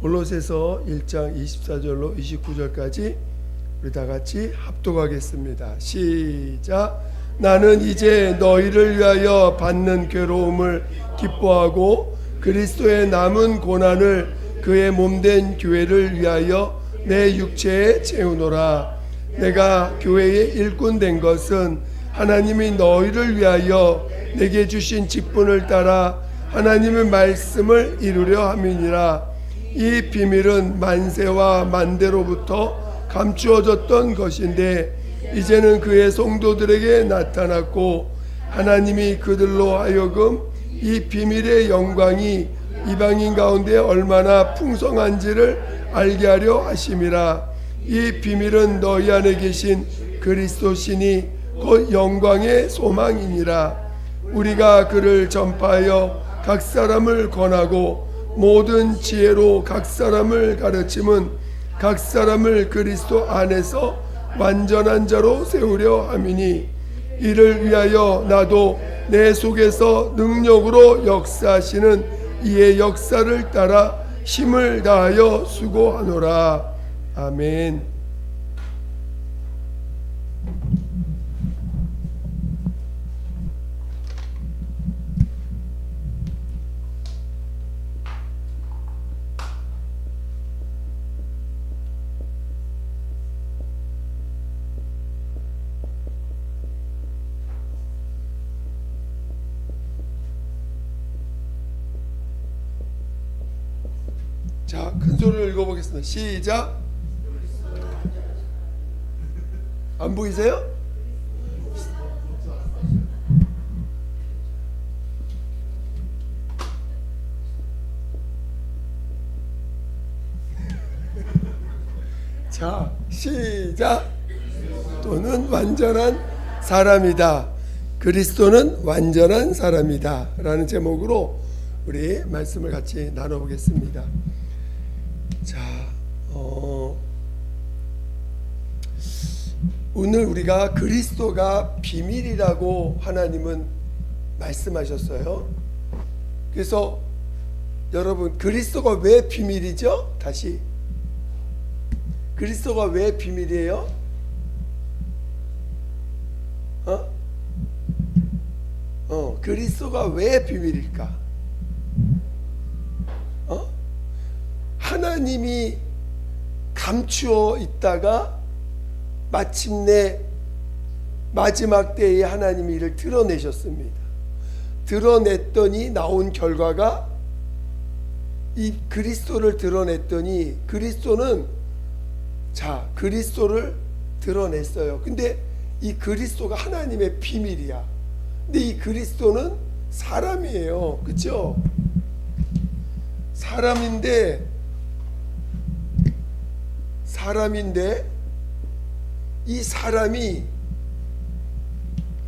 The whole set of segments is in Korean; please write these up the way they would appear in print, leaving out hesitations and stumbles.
골로새서 1장 24절로 29절까지 우리 다 같이 합독하겠습니다. 시작. 나는 이제 너희를 위하여 받는 괴로움을 기뻐하고 그리스도의 남은 고난을 그의 몸된 교회를 위하여 내 육체에 채우노라. 내가 교회의 일꾼 된 것은 하나님이 너희를 위하여 내게 주신 직분을 따라 하나님의 말씀을 이루려 함이니라. 이 비밀은 만세와 만대로부터 감추어졌던 것인데 이제는 그의 성도들에게 나타났고 하나님이 그들로 하여금 이 비밀의 영광이 이방인 가운데 얼마나 풍성한지를 알게 하려 하심이라. 이 비밀은 너희 안에 계신 그리스도시니 곧 영광의 소망이니라. 우리가 그를 전파하여 각 사람을 권하고 모든 지혜로 각 사람을 가르침은 각 사람을 그리스도 안에서 완전한 자로 세우려 함이니 이를 위하여 나도 내 속에서 능력으로 역사하시는 이의 역사를 따라 힘을 다하여 수고하노라. 아멘. 자, 큰 소리로 읽어보겠습니다. 시작. 안 보이세요? 자, 시작. 그리스도는 완전한 사람이다. 그리스도는 완전한 사람이다 라는 제목으로 우리 말씀을 같이 나눠보겠습니다. 자, 오늘 우리가 그리스도가 비밀이라고 하나님은 말씀하셨어요. 그래서 여러분, 그리스도가 왜 비밀이죠? 다시, 그리스도가 왜 비밀이에요? 그리스도가 왜 비밀일까? 하나님이 감추어 있다가 마침내 마지막 때에 하나님이 이를 드러내셨습니다. 드러냈더니 나온 결과가 이 그리스도를 드러냈더니 그리스도는 그리스도를 드러냈어요. 근데 이 그리스도가 하나님의 비밀이야. 근데 이 그리스도는 사람이에요. 그렇죠? 사람인데 이 사람이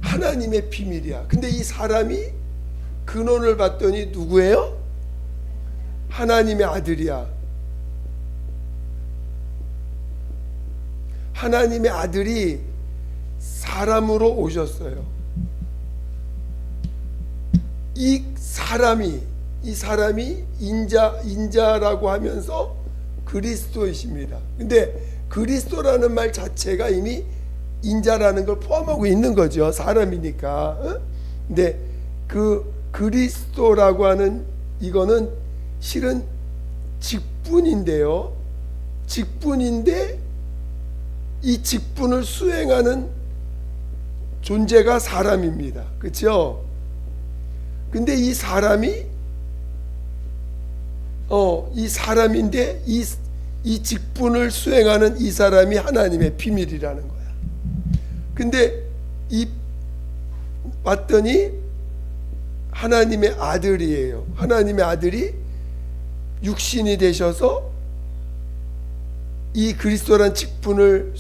하나님의 비밀이야. 근데 이 사람이 근원을 봤더니 누구예요? 하나님의 아들이야. 하나님의 아들이 사람으로 오셨어요. 이 사람이 인자라고 하면서 그리스도이십니다. 근데 그리스도라는 말 자체가 이미 인자라는 걸 포함하고 있는 거죠. 사람이니까. 근데 그 그리스도라고 하는 이거는 실은 직분인데요. 직분인데 이 직분을 수행하는 존재가 사람입니다. 그렇죠? 근데 이 사람이 이 사람인데 이 직분을 수행하는 이 사람이 하나님의 비밀이라는 거야. 근데 봤더니 하나님의 아들이에요. 하나님의 아들이 육신이 되셔서 이 그리스도란 직분을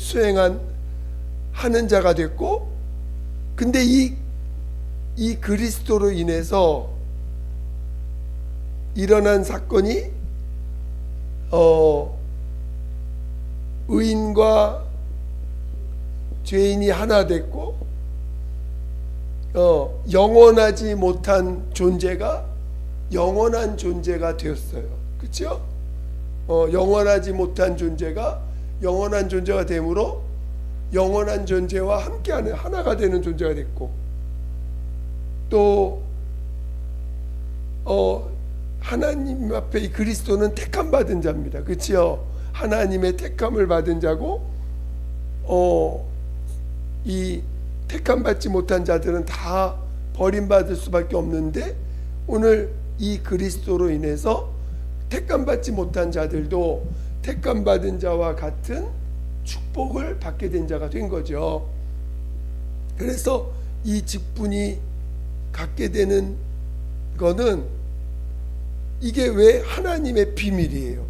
하는 자가 됐고, 근데 이 그리스도로 인해서 일어난 사건이 의인과 죄인이 하나 됐고, 영원하지 못한 존재가 영원한 존재가 되었어요. 그렇죠? 영원하지 못한 존재가 영원한 존재가 되므로 영원한 존재와 함께하는 하나가 되는 존재가 됐고, 또 하나님 앞에 이 그리스도는 택함 받은 자입니다. 그렇죠? 하나님의 택함을 받은 자고, 이 택함 받지 못한 자들은 다 버림받을 수밖에 없는데, 오늘 이 그리스도로 인해서 택함 받지 못한 자들도 택함 받은 자와 같은 축복을 받게 된 자가 된 거죠. 그래서 이 직분이 갖게 되는 거는, 이게 왜 하나님의 비밀이에요.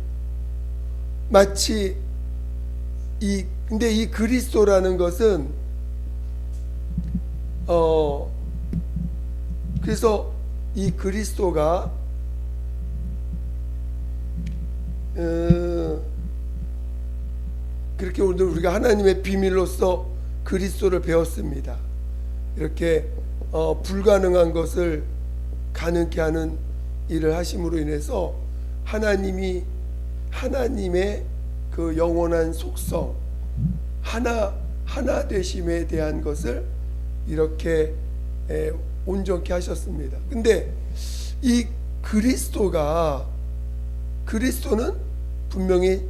마치 근데 이 그리스도라는 것은 그래서 이 그리스도가 그렇게 오늘 우리가 하나님의 비밀로서 그리스도를 배웠습니다. 이렇게 불가능한 것을 가능케 하는 일을 하심으로 인해서 하나님의 그 영원한 속성, 하나 되심에 대한 것을 이렇게 온전케 하셨습니다. 근데 이 그리스도는 분명히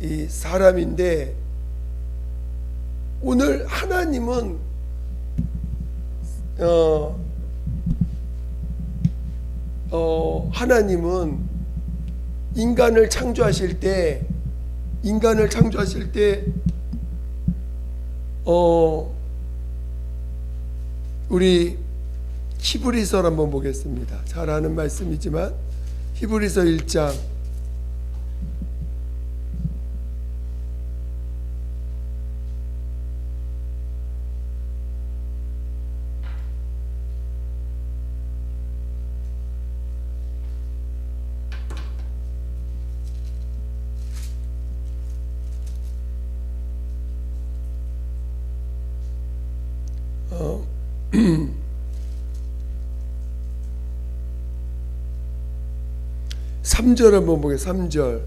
이 사람인데, 오늘 하나님은 하나님은 인간을 창조하실 때 우리 히브리서를 한번 보겠습니다. 잘 아는 말씀이지만 히브리서 1장 3절 한번 보겠습니다. 3절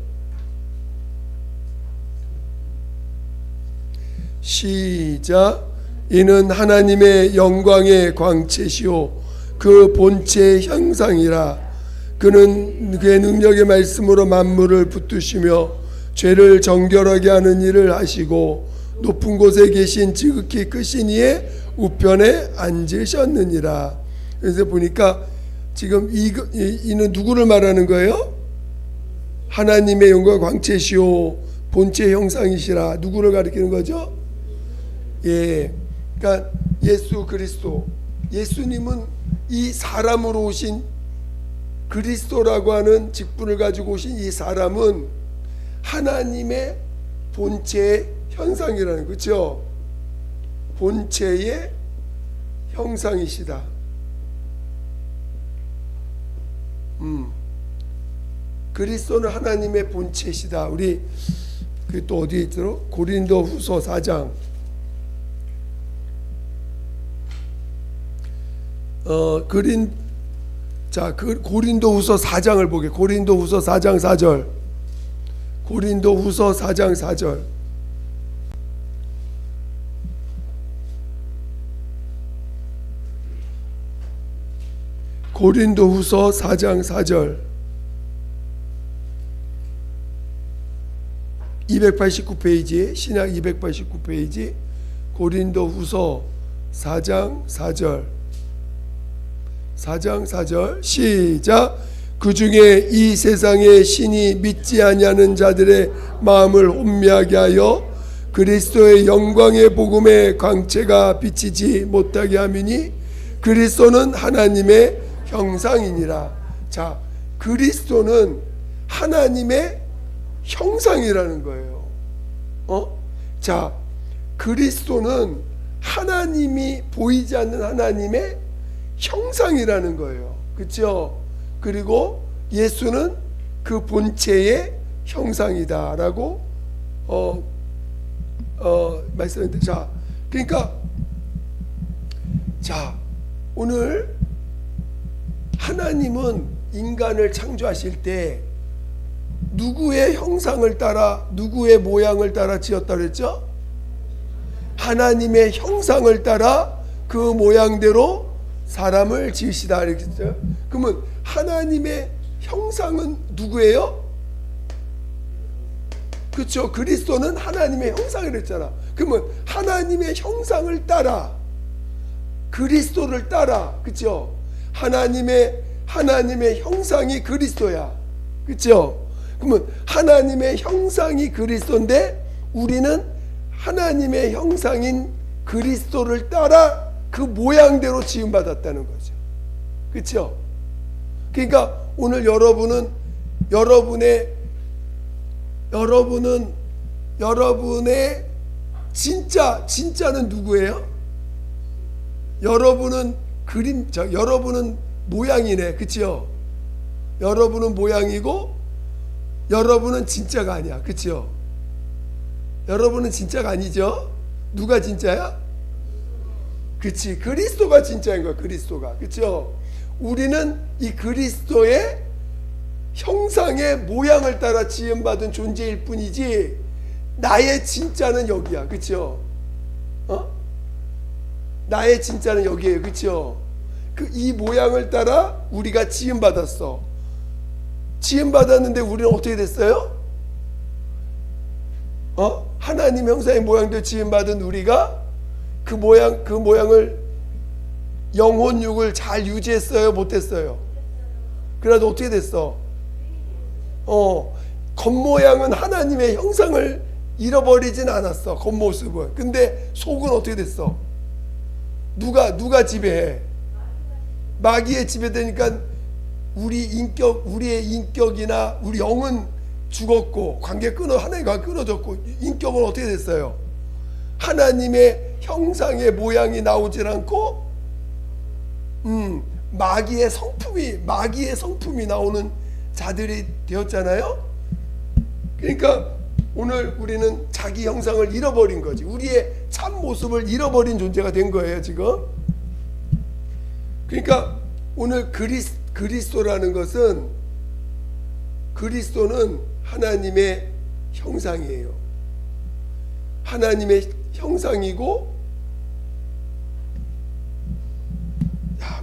시작. 이는 하나님의 영광의 광채시오 그 본체의 형상이라. 그는 그의 능력의 말씀으로 만물을 붙드시며 죄를 정결하게 하는 일을 하시고 높은 곳에 계신 지극히 크신 이의 우편에 앉으셨느니라. 그래서 보니까 지금 이는 누구를 말하는 거예요? 하나님의 영광 광채시오 본체 형상이시라. 누구를 가리키는 거죠? 예, 그러니까 예수 그리스도, 예수님은 이 사람으로 오신 그리스도라고 하는 직분을 가지고 오신 이 사람은 하나님의 본체의 형상이라는 거죠. 본체의 형상이시다. 그리스도는 하나님의 본체시다. 우리 또 어디에 있죠? 고린도후서 4장. 고린도후서 4장을 보게. 고린도후서 4장 4절. 고린도후서 4장 4절. 고린도후서 4장 4절. 289페이지, 신약 289페이지, 고린도후서 4장 4절. 4장 4절 시작. 그 중에 이 세상의 신이 믿지 아니하는 자들의 마음을 혼미하게 하여 그리스도의 영광의 복음의 광채가 비치지 못하게 함이니 그리스도는 하나님의 형상이니라. 자, 그리스도는 하나님의 형상이라는 거예요. 자, 그리스도는 하나님이 보이지 않는 하나님의 형상이라는 거예요. 그렇죠? 그리고 예수는 그 본체의 형상이다라고 말씀했는데, 자, 그러니까 자, 오늘 하나님은 인간을 창조하실 때 누구의 형상을 따라 누구의 모양을 따라 지었다 그랬죠? 하나님의 형상을 따라 그 모양대로 사람을 지으시다 그랬죠. 그러면 하나님의 형상은 누구예요? 그렇죠. 그리스도는 하나님의 형상이랬잖아. 그러면 하나님의 형상을 따라 그리스도를 따라, 그렇죠? 하나님의 형상이 그리스도야. 그렇죠? 그러면 하나님의 형상이 그리스도인데 우리는 하나님의 형상인 그리스도를 따라 그 모양대로 지음 받았다는 거죠. 그렇죠? 그러니까 오늘 여러분의 진짜는 누구예요? 여러분은 여러분은 모양이네. 그렇죠? 여러분은 모양이고 여러분은 진짜가 아니야. 그렇죠? 여러분은 진짜가 아니죠? 누가 진짜야? 그렇지. 그리스도가 진짜인 거야. 그리스도가. 그렇죠? 우리는 이 그리스도의 형상의 모양을 따라 지음받은 존재일 뿐이지 나의 진짜는 여기야. 그렇죠? 나의 진짜는 여기에요. 그렇죠? 이 모양을 따라 우리가 지음받았어. 지음받았는데 우리는 어떻게 됐어요? 하나님 형상의 모양대로 지음받은 우리가 그 모양을 영혼육을 잘 유지했어요? 못했어요? 그래도 어떻게 됐어? 겉모양은 하나님의 형상을 잃어버리진 않았어. 겉모습은. 근데 속은 어떻게 됐어? 누가 지배해? 마귀의 지배되니까 우리의 인격이나 우리 영은 죽었고 하나님과 끊어졌고 인격은 어떻게 됐어요? 하나님의 형상의 모양이 나오질 않고 마귀의 성품이 나오는 자들이 되었잖아요. 그러니까 오늘 우리는 자기 형상을 잃어버린 거지. 우리의 참 모습을 잃어버린 존재가 된 거예요 지금. 그러니까 오늘 그리스도라는 것은, 그리스도는 하나님의 형상이에요. 하나님의 형상이고,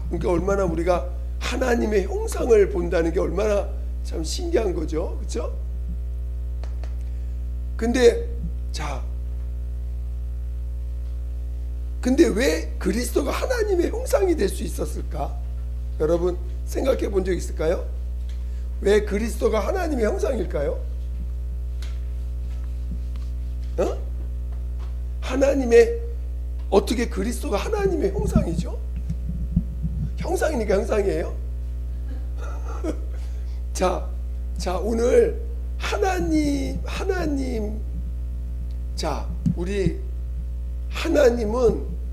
그러니까 얼마나 우리가 하나님의 형상을 본다는 게 얼마나 참 신기한 거죠. 그렇죠? 근데 왜 그리스도가 하나님의 형상이 될 수 있었을까? 여러분 생각해 본 적 있을까요? 왜 그리스도가 하나님의 형상일까요? 어떻게 그리스도가 하나님의 형상이죠? 형상이니까 형상이에요. 자, 오늘 우리 하나님은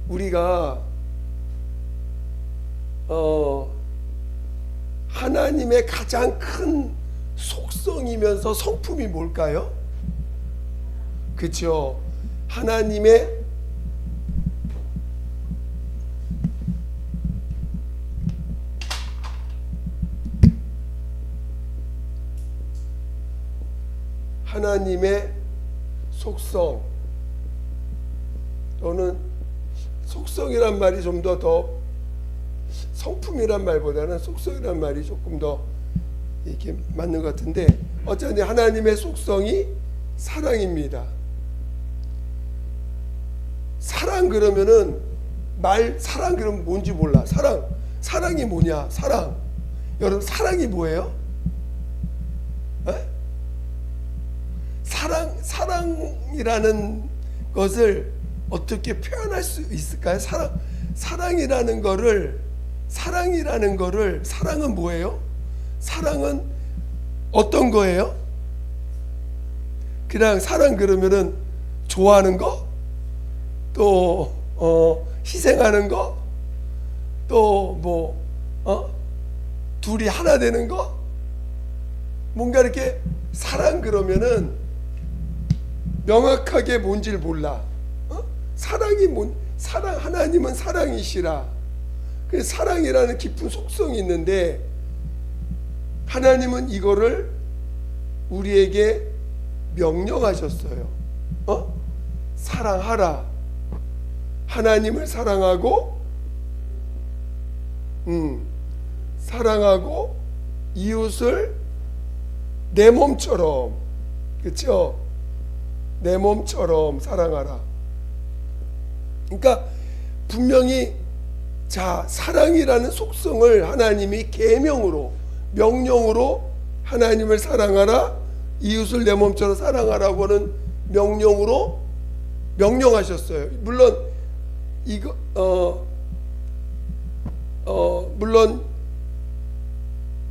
우리가 하나님의 가장 큰 속성이면서 성품이 뭘까요? 그렇죠. 하나님의 속성, 또는 속성이란 말이 좀 더 성품이란 말보다는 속성이란 말이 조금 더 이렇게 맞는 것 같은데, 어쨌든 하나님의 속성이 사랑입니다. 사랑 그러면 뭔지 몰라. 사랑이 뭐냐? 여러분 사랑이 뭐예요? 사랑이라는 것을 어떻게 표현할 수 있을까요? 사랑이라는 거를 사랑은 뭐예요? 사랑은 어떤 거예요? 그냥 사랑 그러면은 좋아하는 거, 또 희생하는 거, 또 둘이 하나 되는 거, 뭔가 이렇게 사랑 그러면은 명확하게 뭔지를 몰라. 사랑이 하나님은 사랑이시라. 그 사랑이라는 깊은 속성이 있는데 하나님은 이거를 우리에게 명령하셨어요. 사랑하라. 하나님을 사랑하고 사랑하고 이웃을 내 몸처럼, 그렇죠? 내 몸처럼 사랑하라. 그러니까 분명히 사랑이라는 속성을 하나님이 계명으로, 명령으로 하나님을 사랑하라, 이웃을 내 몸처럼 사랑하라고는 명령으로 명령하셨어요. 물론 물론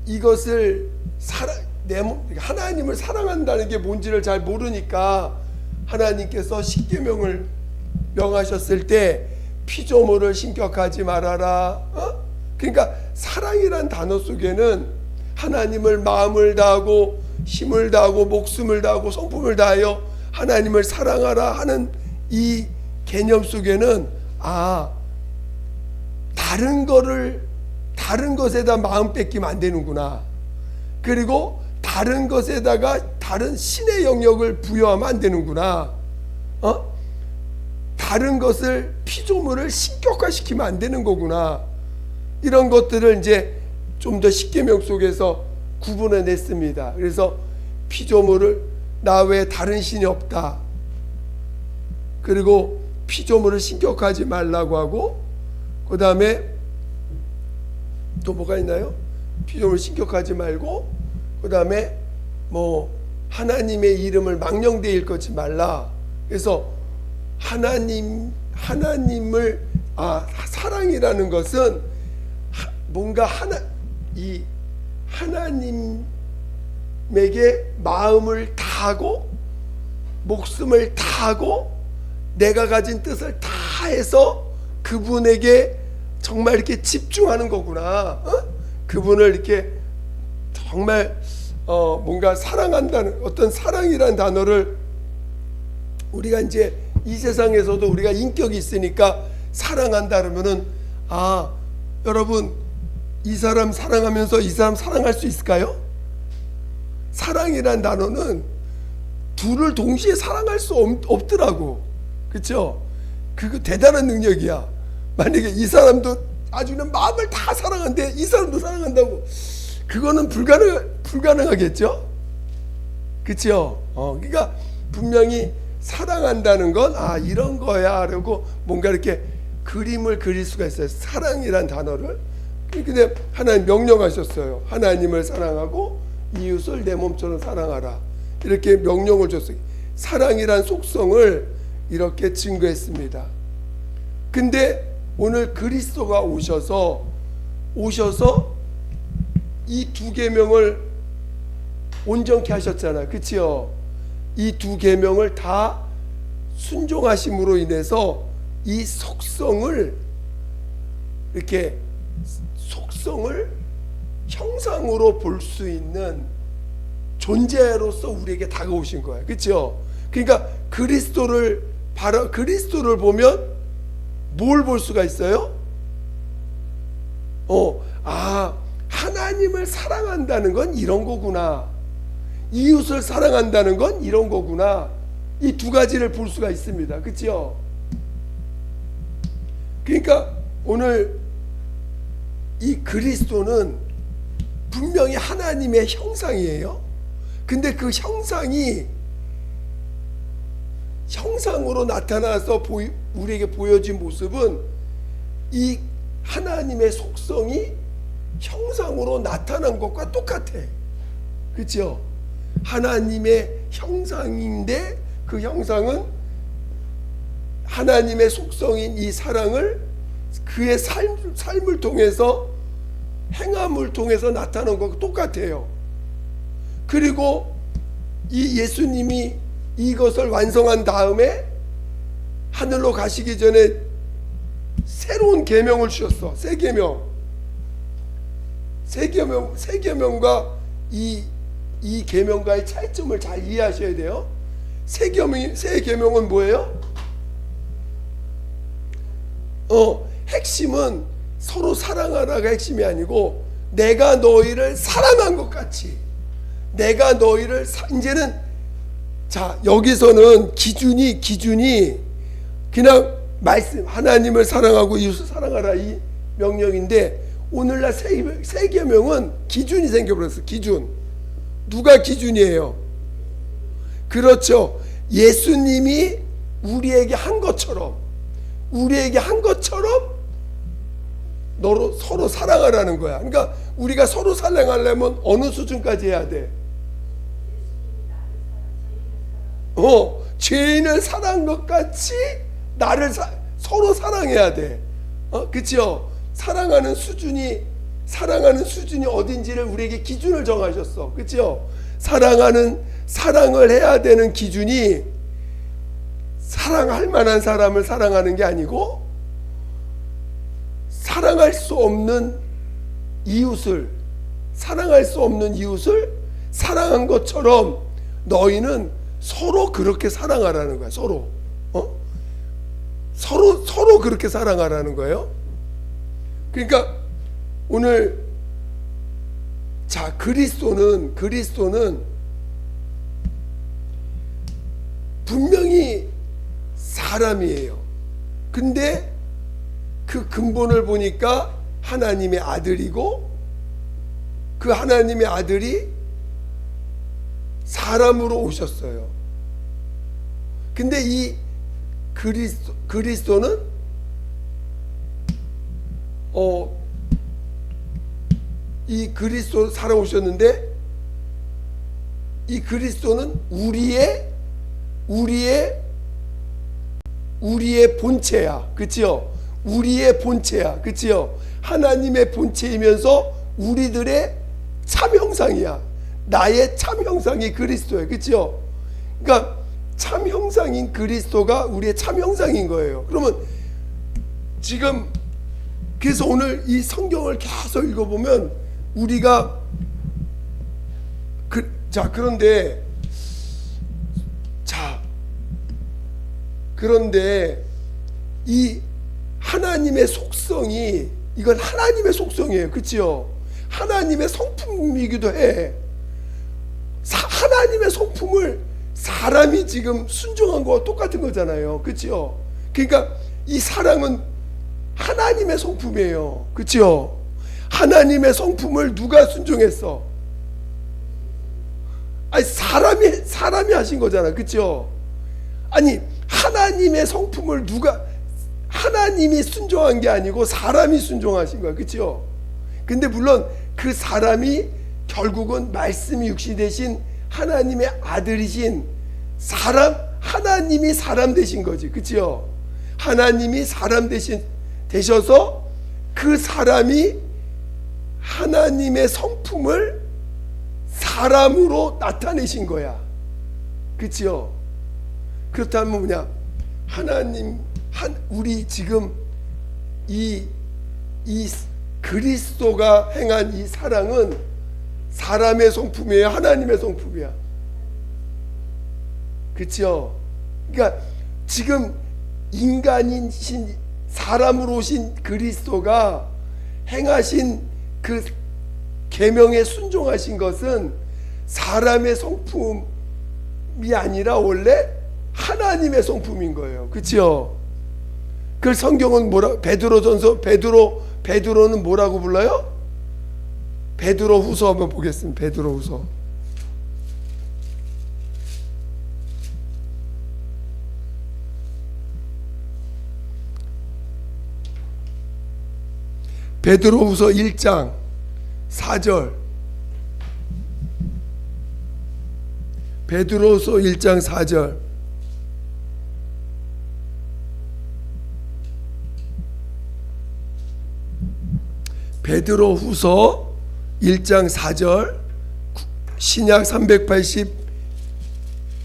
이것을 하나님을 사랑한다는 게 뭔지를 잘 모르니까 하나님께서 십계명을 명하셨을 때 피조물을 신격하지 말아라. 그러니까 사랑이란 단어 속에는 하나님을 마음을 다하고 힘을 다하고 목숨을 다하고 성품을 다하여 하나님을 사랑하라 하는 이 개념 속에는 다른 것에다 마음 뺏기면 안 되는구나. 그리고 다른 것에다가 다른 신의 영역을 부여하면 안 되는구나. 다른 것을 피조물을 신격화시키면 안 되는 거구나. 이런 것들을 이제 좀 더 십계명 속에서 구분해 냈습니다. 그래서 피조물을 나 외에 다른 신이 없다. 그리고 피조물을 신격하지 말라고 하고, 그 다음에 또 뭐가 있나요? 피조물을 신격하지 말고, 그 다음에 하나님의 이름을 망령되이 일컫지 말라. 그래서 하나님을 사랑이라는 것은 뭔가 하나님에게 마음을 다하고 목숨을 다하고 내가 가진 뜻을 다해서 그분에게 정말 이렇게 집중하는 거구나. 그분을 이렇게 정말 뭔가 사랑한다는, 어떤 사랑이라는 단어를 우리가 이제 이 세상에서도 우리가 인격이 있으니까 사랑한다 그러면은 여러분, 이 사람 사랑하면서 이 사람 사랑할 수 있을까요? 사랑이란 단어는 둘을 동시에 사랑할 수 없더라고. 그렇죠? 그거 대단한 능력이야. 만약에 이 사람도 아주 그냥 마음을 다 사랑한데 이 사람도 사랑한다고, 그거는 불가능하겠죠? 그렇죠? 그러니까 분명히 사랑한다는 건 이런 거야 라고 뭔가 이렇게 그림을 그릴 수가 있어요. 사랑이란 단어를. 근데 하나님 명령하셨어요. 하나님을 사랑하고 이웃을 내 몸처럼 사랑하라. 이렇게 명령을 줬어요. 사랑이란 속성을 이렇게 증거했습니다. 근데 오늘 그리스도가 오셔서 이 두 계명을 온전케 하셨잖아요. 그렇죠? 이 두 계명을 다 순종하심으로 인해서 이 속성을 형상으로 볼 수 있는 존재로서 우리에게 다가오신 거예요. 그렇죠? 그러니까 그리스도를 보면 뭘 볼 수가 있어요? 하나님을 사랑한다는 건 이런 거구나. 이웃을 사랑한다는 건 이런 거구나. 이 두 가지를 볼 수가 있습니다. 그렇죠? 그러니까 오늘 이 그리스도는 분명히 하나님의 형상이에요. 근데 그 형상으로 나타나서 우리에게 보여진 모습은 이 하나님의 속성이 형상으로 나타난 것과 똑같아. 그렇죠? 하나님의 형상인데 그 형상은 하나님의 속성인 이 사랑을 그의 삶을 통해서, 행함을 통해서 나타난 것과 똑같아요. 그리고 이 예수님이 이것을 완성한 다음에 하늘로 가시기 전에 새로운 계명을 주셨어. 새 계명과 이 계명과의 차이점을 잘 이해하셔야 돼요. 새 계명은 뭐예요? 핵심은 서로 사랑하라가 핵심이 아니고 내가 너희를 사랑한 것 같이 내가 너희를 이제는 자 여기서는 기준이 그냥 말씀 하나님을 사랑하고 이웃을 사랑하라 이 명령인데 오늘날 새 계명은 기준이 생겨버렸어. 기준. 누가 기준이에요? 그렇죠. 예수님이 우리에게 한 것처럼 너로 서로 사랑하라는 거야. 그러니까 우리가 서로 사랑하려면 어느 수준까지 해야 돼? 죄인을 사랑한 것 같이 나를 서로 사랑해야 돼. 그치요? 사랑하는 수준이 어딘지를 우리에게 기준을 정하셨어. 그치요? 사랑을 해야 되는 기준이 사랑할 만한 사람을 사랑하는 게 아니고 사랑할 수 없는 이웃을 사랑한 것처럼 너희는 서로 그렇게 사랑하라는 거야. 서로 그렇게 사랑하라는 거예요. 그러니까 오늘 자 그리스도는 분명히 사람이에요. 근데 그 근본을 보니까 하나님의 아들이고 그 하나님의 아들이 사람으로 오셨어요. 근데 이 그리스도는 이 그리스도 살아오셨는데 이 그리스도는 우리의 본체야. 그치요? 우리의 본체야. 그치요? 하나님의 본체이면서 우리들의 참 형상이야. 나의 참 형상이 그리스도예요. 그치요? 그러니까 참 형상인 그리스도가 우리의 참 형상인 거예요. 그러면 지금 그래서 오늘 이 성경을 계속 읽어보면 우리가 그런데 이 하나님의 속성이 이건 하나님의 속성이에요. 그치요? 하나님의 성품이기도 해. 하나님의 성품을 사람이 지금 순종한 거와 똑같은 거잖아요. 그치요? 그러니까 이 사랑은 하나님의 성품이에요. 그치요? 하나님의 성품을 누가 순종했어? 아니 사람이 하신 거잖아. 그치요? 아니 하나님의 성품을 하나님이 순종한 게 아니고 사람이 순종하신 거야. 그치요? 근데 물론 그 사람이 결국은 말씀이 육시 되신 하나님의 아들이신 하나님이 사람 되신 거지. 그치요? 하나님이 사람 되셔서 그 사람이 하나님의 성품을 사람으로 나타내신 거야. 그치요? 그렇다면 뭐냐? 우리 지금 이 그리스도가 행한 이 사랑은 사람의 성품이에요? 하나님의 성품이야? 그치요? 그러니까 지금 인간이신 사람으로 오신 그리스도가 행하신 그 계명에 순종하신 것은 사람의 성품이 아니라 원래 하나님의 성품인 거예요. 그치요? 그 성경은 베드로는 뭐라고 불러요? 베드로 후서 한번 보겠습니다. 베드로 후서. 베드로 후서 1장 4절. 베드로 후서 1장 4절. 베드로 후서 1장 4절 신약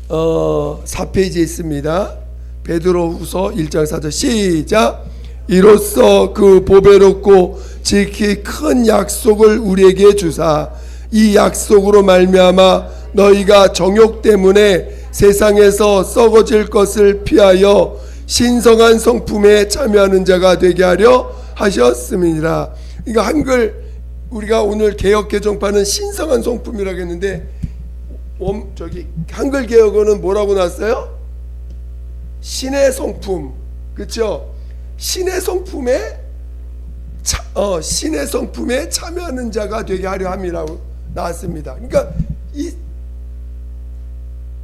384페이지에 있습니다. 베드로 후서 1장 4절 시작. 이로써 그 보배롭고 지극히 큰 약속을 우리에게 주사 이 약속으로 말미암아 너희가 정욕 때문에 세상에서 썩어질 것을 피하여 신성한 성품에 참여하는 자가 되게 하려 하셨음이니라. 그러니까 한글 우리가 오늘 개역 개정판은 신성한 성품이라고 했는데 저기 한글 개역어는 뭐라고 나왔어요? 신의 성품. 그렇죠? 신의 성품에 신의 성품에 참여하는 자가 되게 하려 함이라고 나왔습니다. 그러니까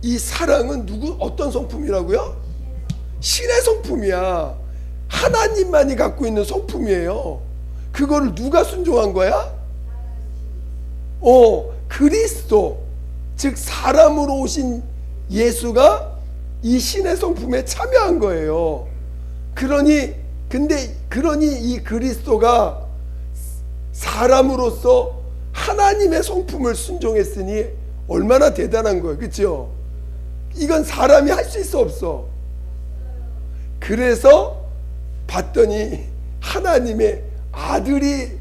이 사랑은 어떤 성품이라고요? 신의 성품이야. 하나님만이 갖고 있는 성품이에요. 그거를 누가 순종한 거야? 그리스도, 즉 사람으로 오신 예수가 이 신의 성품에 참여한 거예요. 그러니 이 그리스도가 사람으로서 하나님의 성품을 순종했으니 얼마나 대단한 거예요. 그렇죠? 이건 사람이 할 수 있어 없어? 그래서 봤더니 하나님의 아들이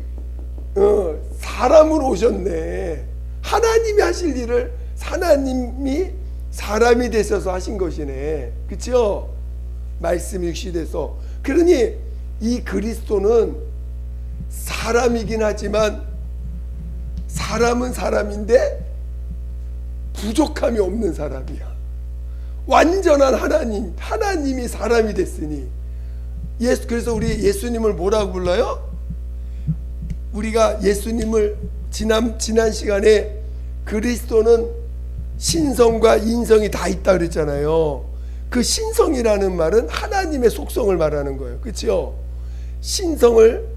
사람으로 오셨네. 하나님이 하실 일을 하나님이 사람이 되셔서 하신 것이네. 그렇죠? 말씀이 육시돼서. 그러니 이 그리스도는 사람이긴 하지만 사람은 사람인데 부족함이 없는 사람이야. 완전한 하나님이 사람이 됐으니. 그래서 우리 예수님을 뭐라고 불러요? 우리가 예수님을 지난 시간에 그리스도는 신성과 인성이 다 있다 그랬잖아요. 그 신성이라는 말은 하나님의 속성을 말하는 거예요. 그렇죠? 신성을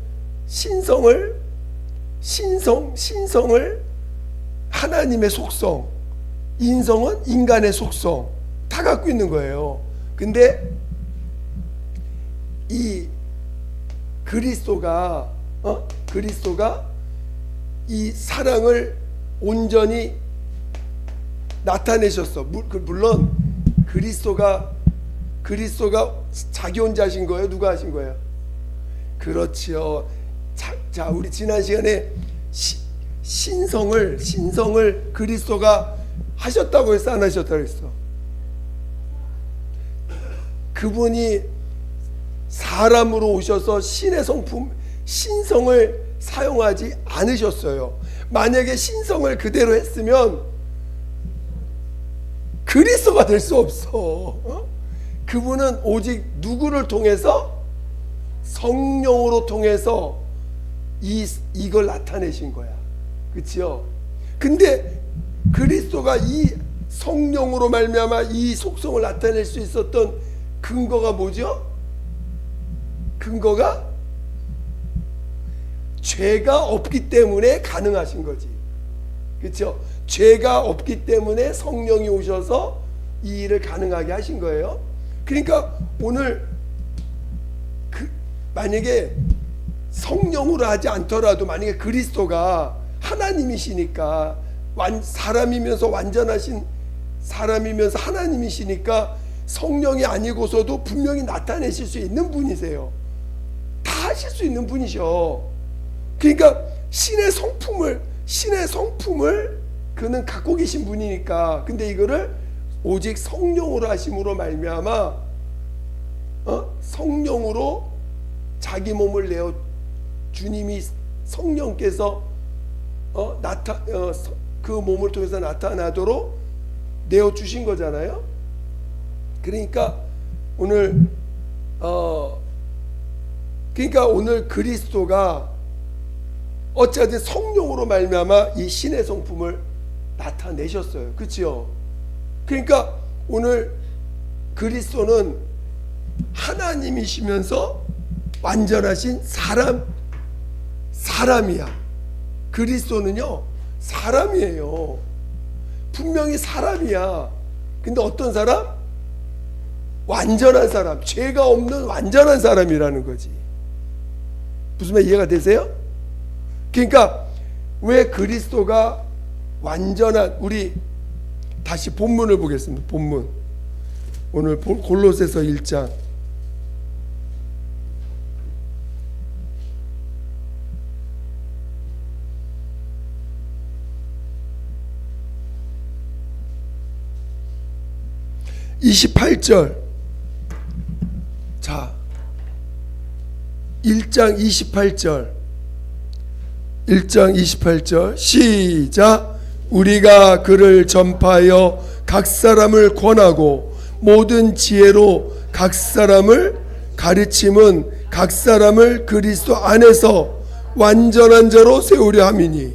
하나님의 속성, 인성은 인간의 속성 다 갖고 있는 거예요. 근데 이 그리스도가 이 사랑을 온전히 나타내셨어. 물론 그리스도가 자기 혼자 하신 거예요? 누가 하신 거예요? 그렇지요. 자, 우리 지난 시간에 신성을 그리스도가 하셨다고 했어, 안 하셨다고 했어? 그분이 사람으로 오셔서 신의 성품, 신성을 사용하지 않으셨어요. 만약에 신성을 그대로 했으면 그리스도가 될 수 없어. 그분은 오직 누구를 통해서? 성령으로 통해서 이걸 나타내신 거야. 그렇죠? 근데 그리스도가 이 성령으로 말미암아 이 속성을 나타낼 수 있었던 근거가 뭐죠? 근거가 죄가 없기 때문에 가능하신 거지. 그렇죠? 죄가 없기 때문에 성령이 오셔서 이 일을 가능하게 하신 거예요. 그러니까 오늘 만약에 성령으로 하지 않더라도 만약에 그리스도가 하나님이시니까 사람이면서 완전하신 사람이면서 하나님이시니까 성령이 아니고서도 분명히 나타내실 수 있는 분이세요. 다 하실 수 있는 분이셔. 그러니까 신의 성품을 그는 갖고 계신 분이니까. 근데 이거를 오직 성령으로 하심으로 말미암아 성령으로 자기 몸을 내어 주님이 성령께서 그 몸을 통해서 나타나도록 내어 주신 거잖아요. 그러니까 오늘 그리스도가 어찌하든 성령으로 말미암아 이 신의 성품을 나타내셨어요. 그렇죠? 그러니까 오늘 그리스도는 하나님이시면서 완전하신 사람이야. 그리스도는요 사람이에요. 분명히 사람이야. 근데 어떤 사람? 완전한 사람, 죄가 없는 완전한 사람이라는 거지. 무슨 말 이해가 되세요? 그러니까 왜 그리스도가 완전한, 우리 다시 본문을 보겠습니다. 본문 오늘 골로새서 1장 28절 1장 28절 1장 28절 시작. 우리가 그를 전파하여 각 사람을 권하고 모든 지혜로 각 사람을 가르침은 각 사람을 그리스도 안에서 완전한 자로 세우려 함이니.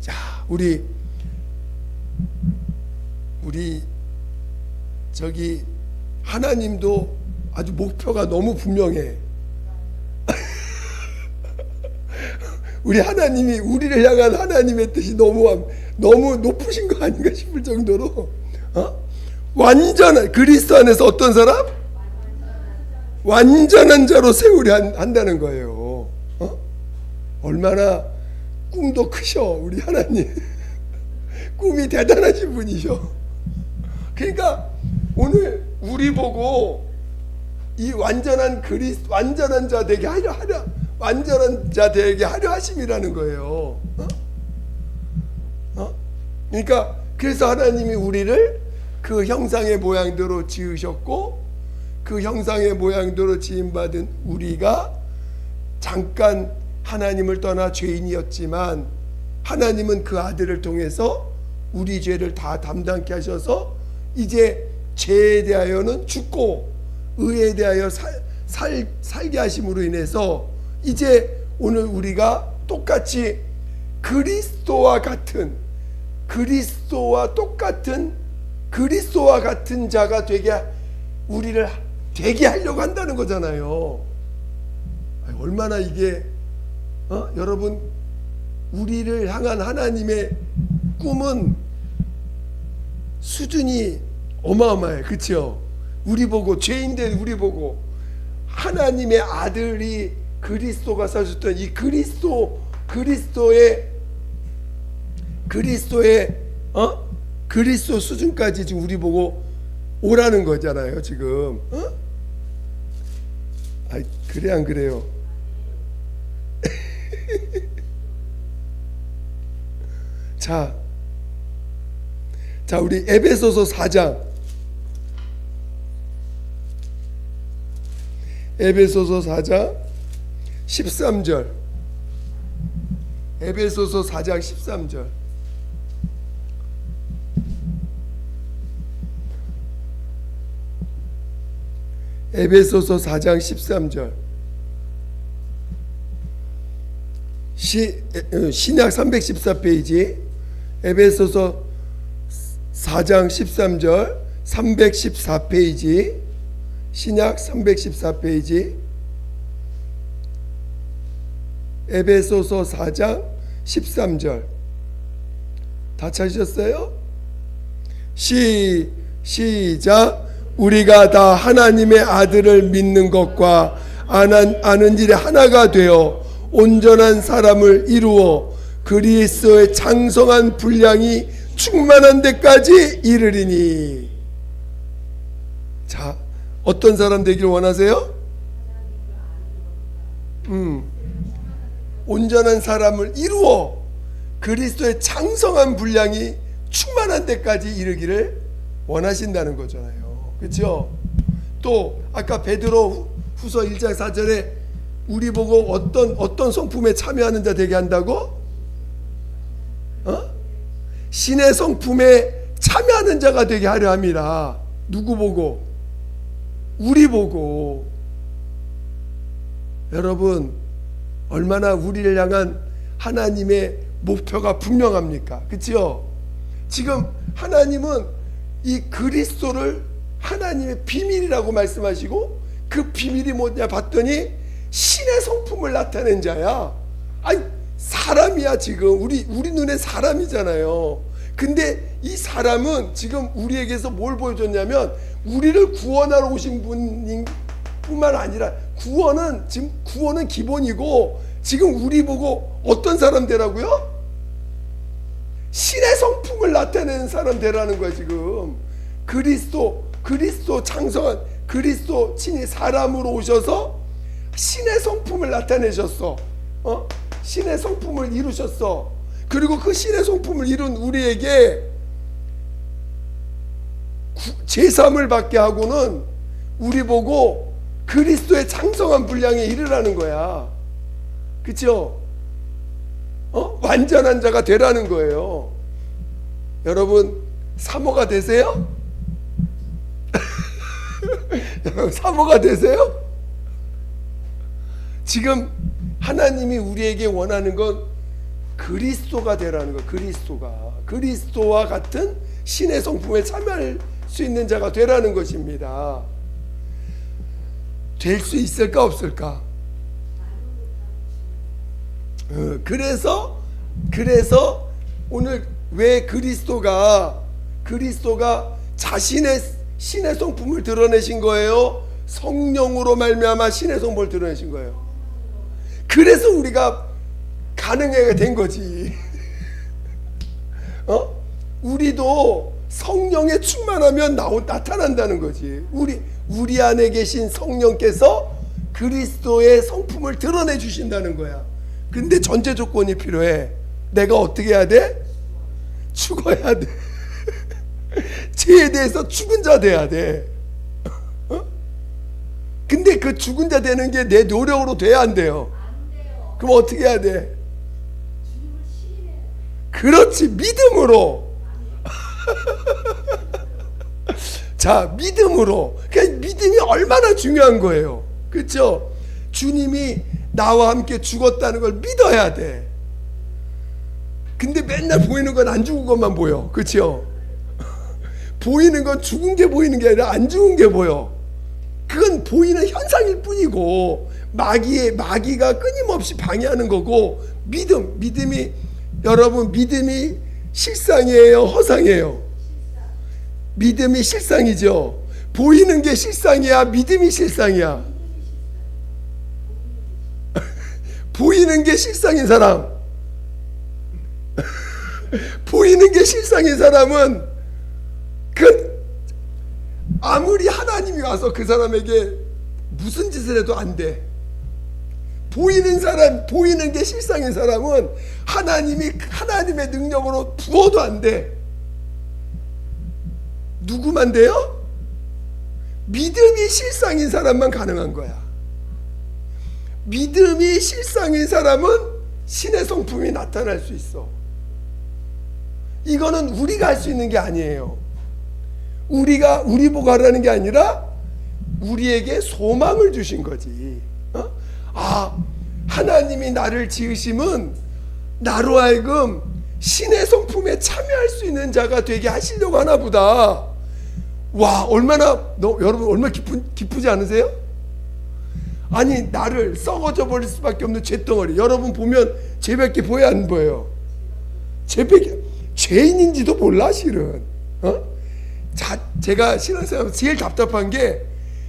자, 우리 저기 하나님도 아주 목표가 너무 분명해. 우리 하나님이 우리를 향한 하나님의 뜻이 너무 높으신 거 아닌가 싶을 정도로 완전한 그리스도 안에서 어떤 사람? 완전한 자로 세우려 한다는 거예요. 얼마나 꿈도 크셔 우리 하나님. 꿈이 대단하신 분이셔. 그러니까 오늘 우리 보고 이 완전한 자 되게 완전한 자 되게 하려 하심이라는 거예요. 그러니까 그래서 하나님이 우리를 그 형상의 모양대로 지으셨고, 그 형상의 모양대로 지음받은 우리가 잠깐 하나님을 떠나 죄인이었지만 하나님은 그 아들을 통해서 우리 죄를 다 담당케 하셔서 이제 죄에 대하여는 죽고 의에 대하여 살게 하심으로 인해서 이제 오늘 우리가 똑같이 그리스도와 같은 자가 우리를 되게 하려고 한다는 거잖아요. 얼마나 이게 여러분, 우리를 향한 하나님의 꿈은 수준이 어마어마해. 그렇죠? 우리 보고 죄인된 우리 보고 하나님의 아들이 그리스도가 사셨던 이 그리스도 수준까지 지금 우리 보고 오라는 거잖아요. 지금 그래 안 그래요? 자, 우리 에베소서 4장 에베소서 4장 13절 에베소서 4장 13절 에베소서 4장 13절 신약 314페이지 에베소서 4장 13절 314페이지 신약 314페이지 에베소서 4장 13절 다 찾으셨어요? 시작. 우리가 다 하나님의 아들을 믿는 것과 아는 일에 하나가 되어 온전한 사람을 이루어 그리스도의 장성한 분량이 충만한 데까지 이르리니. 자, 어떤 사람 되기를 원하세요? 온전한 사람을 이루어 그리스도의 장성한 분량이 충만한 데까지 이르기를 원하신다는 거잖아요. 그렇죠? 또 아까 베드로 후서 1장 4절에 우리 보고 어떤 성품에 참여하는 자 되게 한다고? 신의 성품에 참여하는 자가 되게 하려 함이라. 누구 보고? 우리 보고. 여러분, 얼마나 우리를 향한 하나님의 목표가 분명합니까? 그렇죠? 지금 하나님은 이 그리스도를 하나님의 비밀이라고 말씀하시고, 그 비밀이 뭐냐 봤더니 신의 성품을 나타낸 자야. 아니, 사람이야. 지금 우리 눈에 사람이잖아요. 근데 이 사람은 지금 우리에게서 뭘 보여줬냐면 우리를 구원하러 오신 분인 뿐만 아니라 구원은 기본이고, 지금 우리 보고 어떤 사람 되라고요? 신의 성품을 나타내는 사람 되라는 거야. 지금 그리스도 장성한 그리스도 친히 사람으로 오셔서 신의 성품을 나타내셨어. 신의 성품을 이루셨어. 그리고 그 신의 성품을 이룬 우리에게 제사함을 받게 하고는 우리 보고 그리스도의 장성한 분량에 이르라는 거야. 그렇죠? 완전한 자가 되라는 거예요. 여러분 사모가 되세요? 여러분 사모가 되세요? 지금 하나님이 우리에게 원하는 건 그리스도가 되라는 거. 그리스도와 같은 신의 성품에 참여할 수 있는 자가 되라는 것입니다. 될 수 있을까 없을까? 그래서 오늘 왜 그리스도가 자신의 신의 성품을 드러내신 거예요? 성령으로 말미암아 신의 성품을 드러내신 거예요. 그래서 우리가 가능하게 된 거지. 우리도 성령에 충만하면 나타난다는 거지. 우리 안에 계신 성령께서 그리스도의 성품을 드러내 주신다는 거야. 근데 전제 조건이 필요해. 내가 어떻게 해야 돼? 죽어야 돼. 죄에 대해서 죽은 자 돼야 돼. 근데 그 죽은 자 되는 게 내 노력으로 돼야 안 돼요. 그럼 어떻게 해야 돼? 그렇지, 믿음으로. 자, 믿음으로. 그러니까 믿음이 얼마나 중요한 거예요. 그렇죠? 주님이 나와 함께 죽었다는 걸 믿어야 돼. 근데 맨날 보이는 건 안 죽은 것만 보여. 그렇죠? 보이는 건 죽은 게 보이는 게 아니라 안 죽은 게 보여. 그건 보이는 현상일 뿐이고 마귀가 끊임없이 방해하는 거고, 믿음이 여러분, 믿음이 실상이에요, 허상이에요? 믿음이 실상이죠. 보이는 게 실상이야, 믿음이 실상이야? 보이는 게 실상인 사람, 보이는 게 실상인 사람은 아무리 하나님이 와서 그 사람에게 무슨 짓을 해도 안 돼. 보이는 게 실상인 사람은 하나님의 능력으로 부어도 안 돼. 누구만 돼요? 믿음이 실상인 사람만 가능한 거야. 믿음이 실상인 사람은 신의 성품이 나타날 수 있어. 이거는 우리가 할 수 있는 게 아니에요. 우리 보고 하라는 게 아니라 우리에게 소망을 주신 거지. 하나님이 나를 지으심은 나로 하여금 신의 성품에 참여할 수 있는 자가 되게 하시려고 하나 보다. 와, 여러분 얼마나 기쁘지 않으세요? 아니, 나를 썩어져 버릴 수밖에 없는 죄덩어리. 여러분 보면 죄밖에 보여, 안 보여요? 죄인인지도 몰라, 실은. 제가 신앙생활에서 제일 답답한 게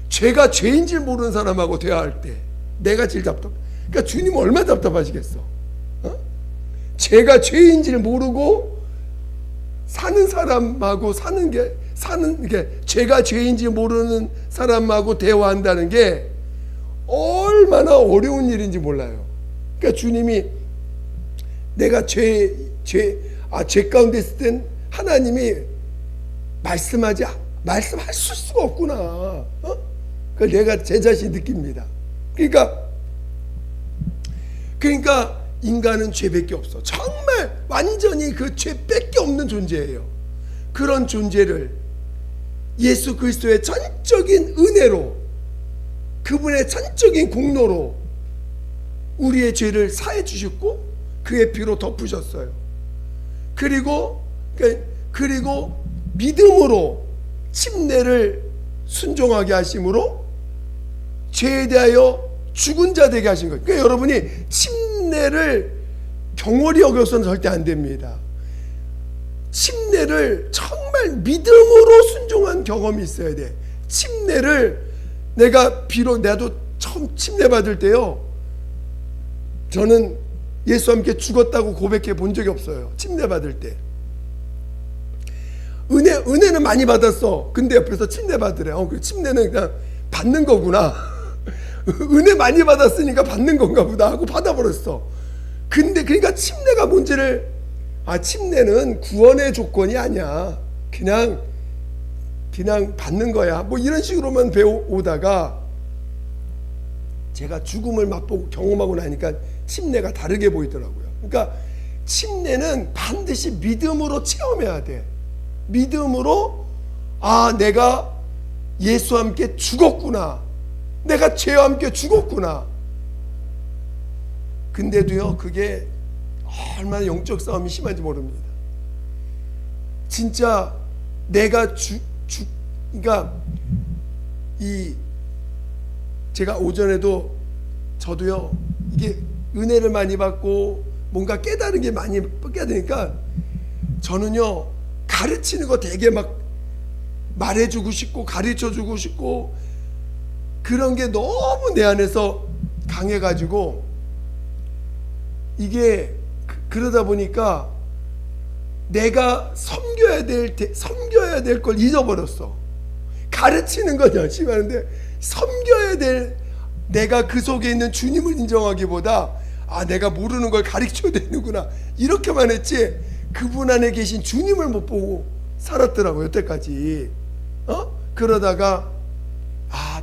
죄가 죄인 줄 모르는 사람하고 대화할 때 내가 제일 답답해. 그러니까 주님은 얼마나 답답하시겠어. 죄가 죄인지를 모르고 사는 사람하고 사는 게 죄가 죄인지 모르는 사람하고 대화한다는 게 얼마나 어려운 일인지 몰라요. 그러니까 주님이 내가 죄 가운데 있을 땐 하나님이 말씀할 수가 없구나. 그걸 내가 제 자신이 느낍니다. 그러니까 인간은 죄밖에 없어. 정말 완전히 그 죄밖에 없는 존재예요. 그런 존재를 예수 그리스도의 전적인 은혜로, 그분의 전적인 공로로 우리의 죄를 사해 주셨고 그의 피로 덮으셨어요. 그리고 믿음으로 침례를 순종하게 하심으로 죄에 대하여 죽은 자 되게 하신 거예요. 그러니까 여러분이 침례를 경홀히 여겨서는 절대 안 됩니다. 침례를 정말 믿음으로 순종한 경험이 있어야 돼. 침례를 나도 처음 침례 받을 때요, 저는 예수와 함께 죽었다고 고백해 본 적이 없어요. 침례 받을 때 은혜는 많이 받았어. 근데 옆에서 침례 받으래. 그 침례는 그냥 받는 거구나. 은혜 많이 받았으니까 받는 건가 보다 하고 받아버렸어. 근데 그러니까 침례가 뭔지를, 침례는 구원의 조건이 아니야. 그냥 받는 거야. 뭐 이런 식으로만 배워오다가 제가 죽음을 맛보고 경험하고 나니까 침례가 다르게 보이더라고요. 그러니까 침례는 반드시 믿음으로 체험해야 돼. 믿음으로 내가 예수와 함께 죽었구나. 내가 죄와 함께 죽었구나. 근데도요, 그게 얼마나 영적 싸움이 심한지 모릅니다. 진짜 내가 그러니까 제가 오전에도 저도요, 이게 은혜를 많이 받고 뭔가 깨달은 게 많이 깨달으니까 저는요, 가르치는 거 되게 막 말해주고 싶고 가르쳐주고 싶고 그런 게 너무 내 안에서 강해가지고 이게 그러다 보니까 내가 섬겨야 될 걸 잊어버렸어. 가르치는 건 열심히 하는데 섬겨야 될 내가 그 속에 있는 주님을 인정하기보다 내가 모르는 걸 가르쳐야 되는구나 이렇게만 했지 그분 안에 계신 주님을 못 보고 살았더라고요, 여태까지. 그러다가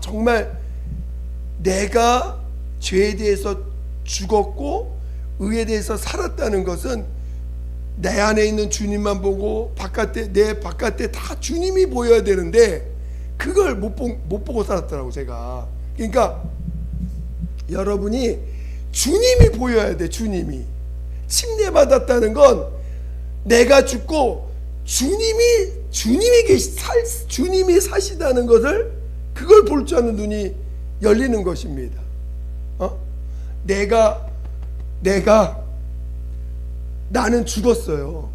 정말 내가 죄에 대해서 죽었고 의에 대해서 살았다는 것은 내 안에 있는 주님만 보고 내 바깥에 다 주님이 보여야 되는데 그걸 못 보고 살았더라고, 제가. 그러니까 여러분이 주님이 보여야 돼. 주님이 침례받았다는 건 내가 죽고 주님이 사시다는 것을 그걸 볼 줄 아는 눈이 열리는 것입니다. 나는 죽었어요.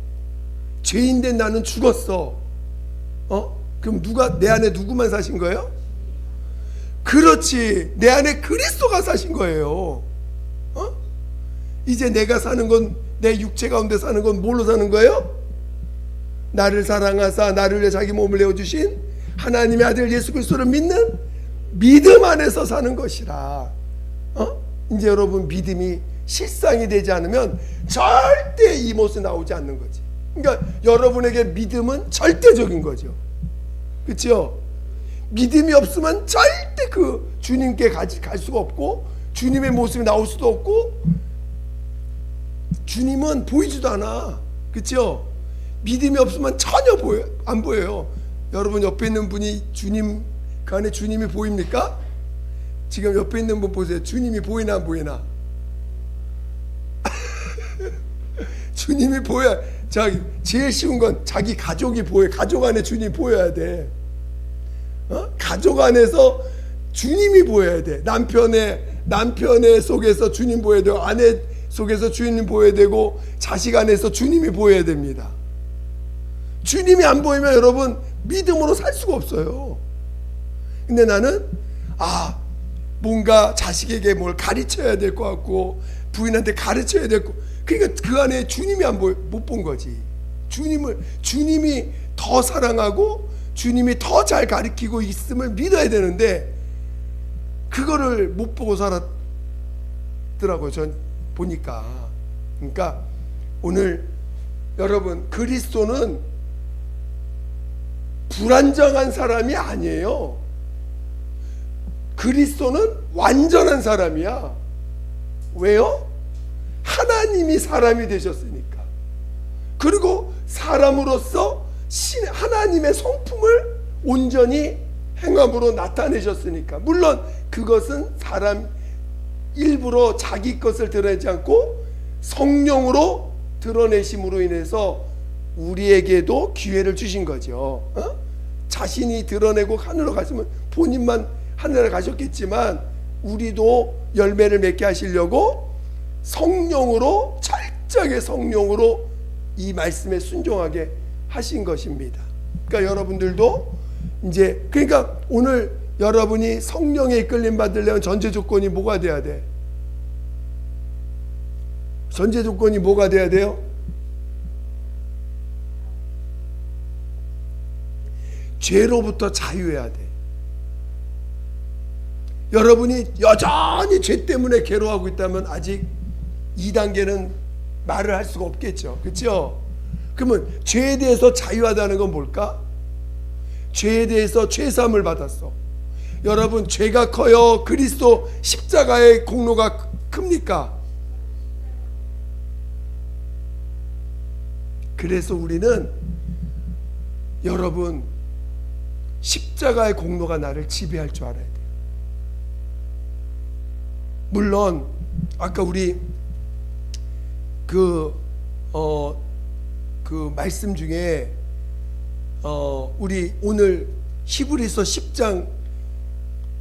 죄인된 나는 죽었어. 그럼 내 안에 누구만 사신 거예요? 그렇지, 내 안에 그리스도가 사신 거예요. 이제 내가 사는 건, 내 육체 가운데 사는 건 뭘로 사는 거예요? 나를 사랑하사 나를 위해 자기 몸을 내어주신 하나님의 아들 예수 그리스도를 믿는 믿음 안에서 사는 것이라. 이제 여러분, 믿음이 실상이 되지 않으면 절대 이 모습이 나오지 않는 거지. 그러니까 여러분에게 믿음은 절대적인 거죠. 그렇죠? 믿음이 없으면 절대 그 주님께 갈 수가 없고 주님의 모습이 나올 수도 없고 주님은 보이지도 않아. 그렇죠? 믿음이 없으면 전혀 안 보여요. 여러분 옆에 있는 분이 그 안에 주님이 보입니까? 지금 옆에 있는 분 보세요. 주님이 보이나 안 보이나? 주님이 보여야. 제일 쉬운 건 자기 가족이 보여. 가족 안에 주님이 보여야 돼. 가족 안에서 주님이 보여야 돼. 남편의 속에서 주님 보여야 되고, 아내 속에서 주님 보여야 되고, 자식 안에서 주님이 보여야 됩니다. 주님이 안 보이면 여러분 믿음으로 살 수가 없어요. 근데 나는 뭔가 자식에게 뭘 가르쳐야 될 것 같고 부인한테 가르쳐야 될 것, 그러니까 그 안에 주님이 못 본 거지. 주님이 더 사랑하고 주님이 더 잘 가르치고 있음을 믿어야 되는데 그거를 못 보고 살았더라고요, 전 보니까. 그러니까 오늘 여러분, 그리스도는 불완전한 사람이 아니에요. 그리스도는 완전한 사람이야. 왜요? 하나님이 사람이 되셨으니까. 그리고 사람으로서 하나님의 성품을 온전히 행함으로 나타내셨으니까. 물론 그것은 사람 일부러 자기 것을 드러내지 않고 성령으로 드러내심으로 인해서 우리에게도 기회를 주신 거죠. 자신이 드러내고 하늘로 가시면 본인만 하늘에 가셨겠지만 우리도 열매를 맺게 하시려고 성령으로, 철저하게 성령으로 이 말씀에 순종하게 하신 것입니다. 그러니까 여러분들도 이제, 그러니까 오늘 여러분이 성령에 이끌림 받으려면 전제 조건이 뭐가 돼야 돼? 전제 조건이 뭐가 돼야 돼요? 죄로부터 자유해야 돼. 여러분이 여전히 죄 때문에 괴로워하고 있다면 아직 2단계는 말을 할 수가 없겠죠. 그렇죠? 그러면 죄에 대해서 자유하다는 건 뭘까? 죄에 대해서 죄사함을 받았어. 여러분 죄가 커요? 그리스도 십자가의 공로가 큽니까? 그래서 우리는 여러분 십자가의 공로가 나를 지배할 줄 알아야 돼요. 물론 아까 우리 그 말씀 중에 우리 오늘 히브리서 10장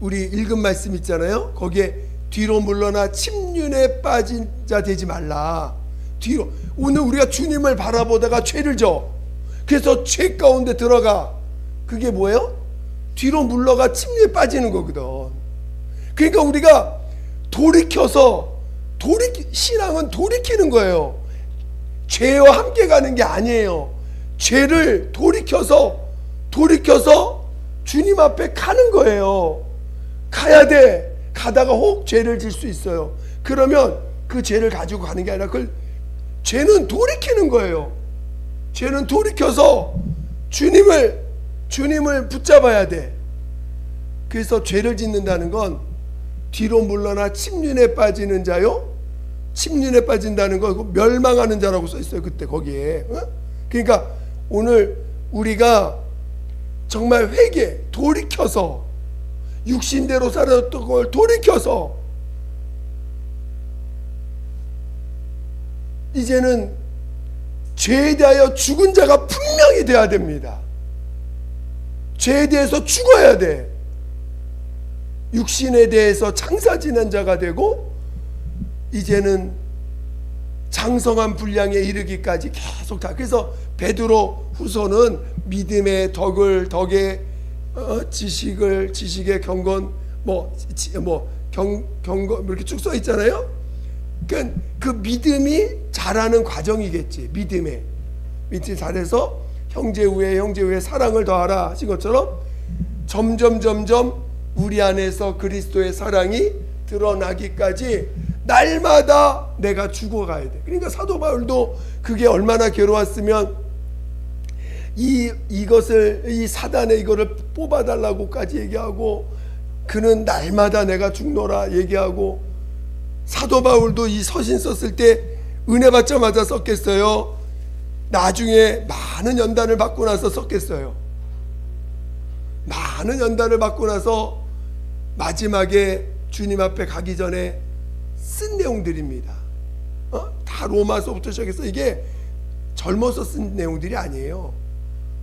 우리 읽은 말씀 있잖아요. 거기에 뒤로 물러나 침륜에 빠진 자 되지 말라. 뒤로 오늘 우리가 주님을 바라보다가 죄를 져. 그래서 죄 가운데 들어가. 그게 뭐예요? 뒤로 물러가 침륜에 빠지는 거거든. 그러니까 우리가 돌이켜서 신앙은 돌이키는 거예요. 죄와 함께 가는 게 아니에요. 죄를 돌이켜서 주님 앞에 가는 거예요. 가야 돼. 가다가 혹 죄를 질 수 있어요. 그러면 그 죄를 가지고 가는 게 아니라 죄는 돌이키는 거예요. 죄는 돌이켜서 주님을 붙잡아야 돼. 그래서 죄를 짓는다는 건 뒤로 물러나 침륜에 빠지는 자요. 침륜에 빠진다는 거 멸망하는 자라고 써 있어요. 그때 거기에. 그러니까 오늘 우리가 정말 돌이켜서 육신대로 살았던 걸 돌이켜서 이제는 죄에 대하여 죽은 자가 분명히 돼야 됩니다. 죄에 대해서 죽어야 돼. 육신에 대해서 장사 지낸 자가 되고 이제는 장성한 분량에 이르기까지 계속 다. 그래서 베드로 후서는 믿음의 덕의 지식의 경건 경건 이렇게 쭉 써 있잖아요. 그러니까 그 믿음이 자라는 과정이겠지. 믿음이 잘해서 형제 후에 사랑을 더하라 하신 것처럼 점점 우리 안에서 그리스도의 사랑이 드러나기까지 날마다 내가 죽어가야 돼. 그러니까 사도 바울도 그게 얼마나 괴로웠으면 이 사단의 이거를 뽑아달라고까지 얘기하고 그는 날마다 내가 죽노라 얘기하고 사도 바울도 이 서신 썼을 때 은혜 받자마자 썼겠어요? 나중에 많은 연단을 받고 나서 썼겠어요? 많은 연단을 받고 나서 마지막에 주님 앞에 가기 전에 쓴 내용들입니다. 다 로마서부터 시작해서 이게 젊어서 쓴 내용들이 아니에요.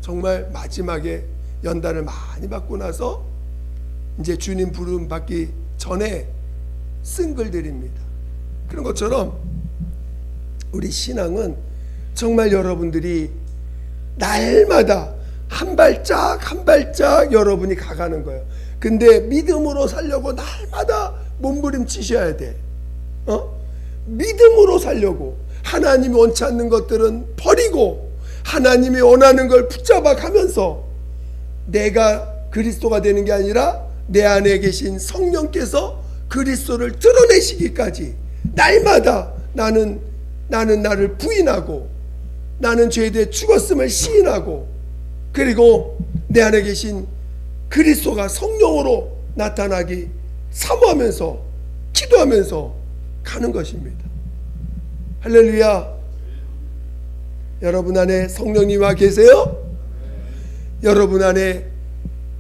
정말 마지막에 연단을 많이 받고 나서 이제 주님 부름 받기 전에 쓴 글들입니다. 그런 것처럼 우리 신앙은 정말 여러분들이 날마다 한 발짝 여러분이 가가는 거예요. 근데 믿음으로 살려고 날마다 몸부림치셔야 돼. 믿음으로 살려고 하나님이 원치 않는 것들은 버리고 하나님이 원하는 걸 붙잡아 가면서 내가 그리스도가 되는 게 아니라 내 안에 계신 성령께서 그리스도를 드러내시기까지 날마다 나는 나를 부인하고 나는 죄에 대해 죽었음을 시인하고 그리고 내 안에 계신 그리스도가 성령으로 나타나기 사모하면서 기도하면서 가는 것입니다. 할렐루야. 여러분 안에 성령님 와 계세요? 여러분 안에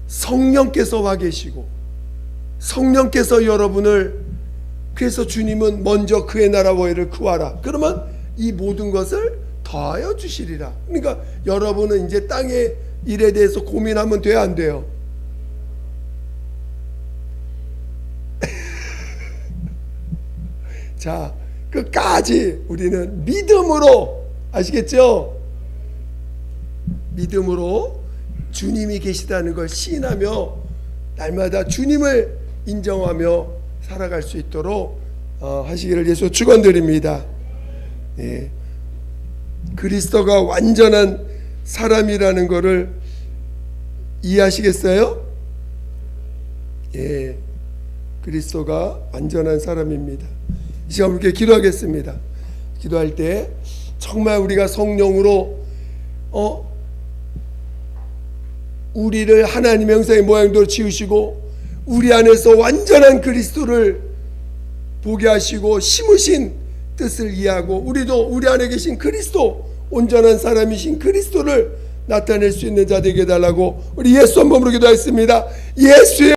성령께서 와 계시고 성령께서 여러분을 그래서 주님은 먼저 그의 나라와 의를 구하라. 그러면 이 모든 것을 더하여 주시리라. 그러니까 여러분은 이제 땅의 일에 대해서 고민하면 돼요, 안 돼요? 자, 끝까지 우리는 믿음으로, 아시겠죠? 믿음으로 주님이 계시다는 걸 시인하며 날마다 주님을 인정하며 살아갈 수 있도록 하시기를 예수 축원드립니다. 예. 그리스도가 완전한 사람이라는 것을 이해하시겠어요? 예. 그리스도가 완전한 사람입니다. 이 시간 함께 기도하겠습니다. 기도할 때 정말 우리가 성령으로 우리를 하나님의 형상의 모양대로 지으시고 우리 안에서 완전한 그리스도를 보게 하시고 심으신 뜻을 이해하고 우리도 우리 안에 계신 그리스도, 온전한 사람이신 그리스도를 나타낼 수 있는 자 되게 해달라고 우리 예수 한 몸으로 기도하겠습니다. 예수의